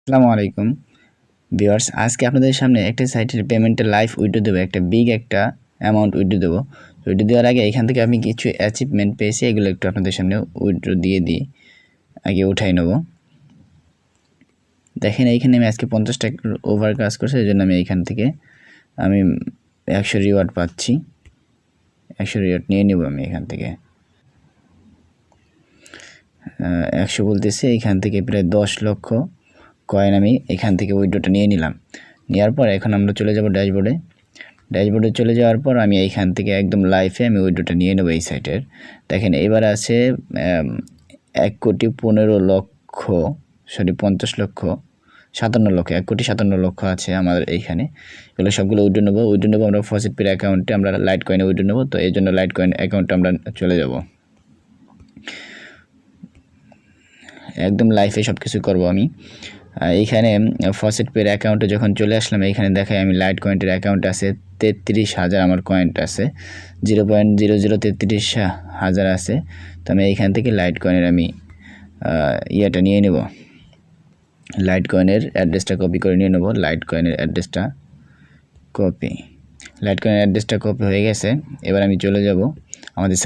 আসসালামু আলাইকুম ভিউয়ার্স, আজকে আপনাদের সামনে একটা সাইটের পেমেন্টের লাইভ উইথড্র দেবো, একটা বিগ একটা অ্যামাউন্ট উইথড্র দেবো। উইথড্র দেওয়ার আগে এখান থেকে আমি কিছু অ্যাচিভমেন্ট পেয়েছি, এগুলো একটু আপনাদের সামনে উইথড্র দিয়ে দিই। আগে উঠাই নেব। দেখেন এইখানে আমি আজকে 50 টাকার ওভার কাজ করছি, এই জন্য আমি এইখান থেকে আমি 100 রিওয়ার্ড পাচ্ছি। 100 রিওয়ার্ড নিয়ে নেব আমি এখান থেকে। 100 বলতেছে, এইখান থেকে প্রায় 10 লক্ষ কয়েন আমি এখান থেকে উইথড্রটা নিয়ে নিলাম। নেওয়ার পর এখন আমরা চলে যাব ড্যাশবোর্ডে চলে যাওয়ার পর আমি এইখান থেকে একদম লাইভে আমি উইথড্রটা নিয়ে নেব এই সাইটের। দেখেন এবার আছে 1,15,00,000 সরি 50,57,00,000 1,57,00,000 আছে আমাদের এইখানে। এগুলো সবগুলো উইথড্র নেবো আমরা ফসেট পের অ্যাকাউন্টে, আমরা লাইট কয়েনে উইথড্র নেবো। তো এই জন্য লাইট কয়েন অ্যাকাউন্টে আমরা চলে যাব, একদম লাইভে সব কিছু করবো আমি। এইখানে ফসেট পের অ্যাকাউন্টে যখন চলে আসলাম, এইখানে দেখাই আমি লাইট কয়েন্টের অ্যাকাউন্ট আছে 33,000 আমার কয়েন্ট আছে, 0.0033,000 আছে। তো আমি এইখান থেকে লাইট কয়েনের আমি ইয়েটা নিয়ে নেব, লাইট কয়েনের অ্যাড্রেসটা কপি করে নিয়ে নেব। লাইট কয়েনের অ্যাড্রেসটা কপি হয়ে গেছে। এবার আমি চলে যাব আমাদের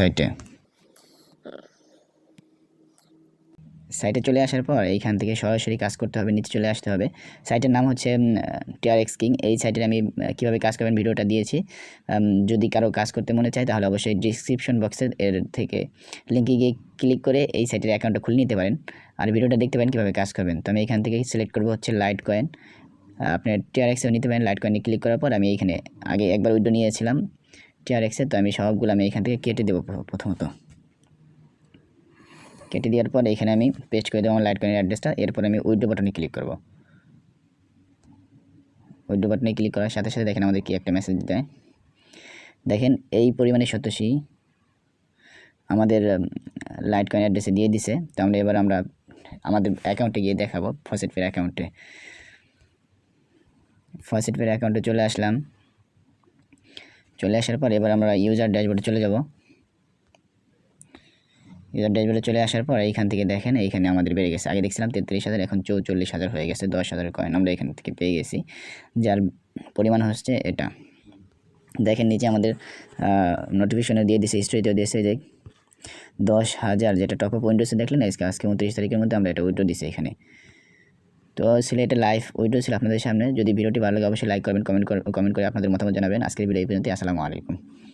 সাইটে চলে আসার পর এইখান থেকে সরাসরি কাজ করতে হবে, নিচে চলে আসতে হবে। সাইটের নাম হচ্ছে Trxking। এই সাইটের আমি কীভাবে কাজ করবেন ভিডিওটা দিয়েছি। যদি কারো কাজ করতে মনে চায় তাহলে অবশ্যই ডিসক্রিপশন বক্সের এর থেকে লিঙ্কে গিয়ে ক্লিক করে এই সাইটের অ্যাকাউন্টটা খুলে নিতে পারেন, আর ভিডিওটা দেখতে পারেন কীভাবে কাজ করবেন। তো আমি এখান থেকে সিলেক্ট করবো হচ্ছে লাইট কয়েন। আপনি TRXেও নিতে পারেন। লাইট কয়েনে ক্লিক করার পর আমি এইখানে আগে একবার উইথড্র নিয়েছিলাম TRXে, তো আমি সবগুলো আমি এখান থেকে কেটে দেবো। প্রথমত কেটে দেওয়ার পর এখানে আমি পেস্ট করে দেবো আমার লাইট কয়েনের অ্যাড্রেসটা। এরপর আমি উইথড্র বাটনে ক্লিক করব। উইথড্র বাটনে ক্লিক করার সাথে সাথে দেখেন আমাদের কি একটা মেসেজ দেয়। দেখেন এই পরিমাণে সতোশি আমাদের লাইট কয়েন অ্যাড্রেসে দিয়ে দিছে। তো এবার আমরা আমাদের অ্যাকাউন্টে গিয়ে দেখাবো। ফসেট পের অ্যাকাউন্টে চলে আসলাম। চলে আসার পর এবার আমরা ইউজার ড্যাশবোর্ডে চলে যাব। ইউজার ড্যাশবোর্ডে চলে আসার পর এইখান থেকে দেখেন এইখানে আমাদের বেড়ে গেছে। আগে দেখছিলাম 33,000, এখন 44,000 হয়ে গেছে। 10,000 কয়েন আমরা এখান থেকে পেয়ে গেছি, যার পরিমাণ হচ্ছে এটা। দেখেন নিচে আমাদের নোটিফিকেশনে দিয়ে দিয়েছে, হিস্ট্রিতেও দিয়েছে যে 10,000 যেটা টপ আপ উইন্ডোসে দেখলেন। আজকে 29 তারিখের মধ্যে আমরা এটা উইথড্র দিছি এখানে। তো ছিল এটা লাইভ উইথড্র ছিল আপনাদের সামনে। যদি ভিডিওটি ভালো লাগে অবশ্যই লাইক করবেন, কমেন্ট করে আপনাদের মতামত জানাবেন। আজকের ভিডিও এই পর্যন্ত। আসসালামু আলাইকুম।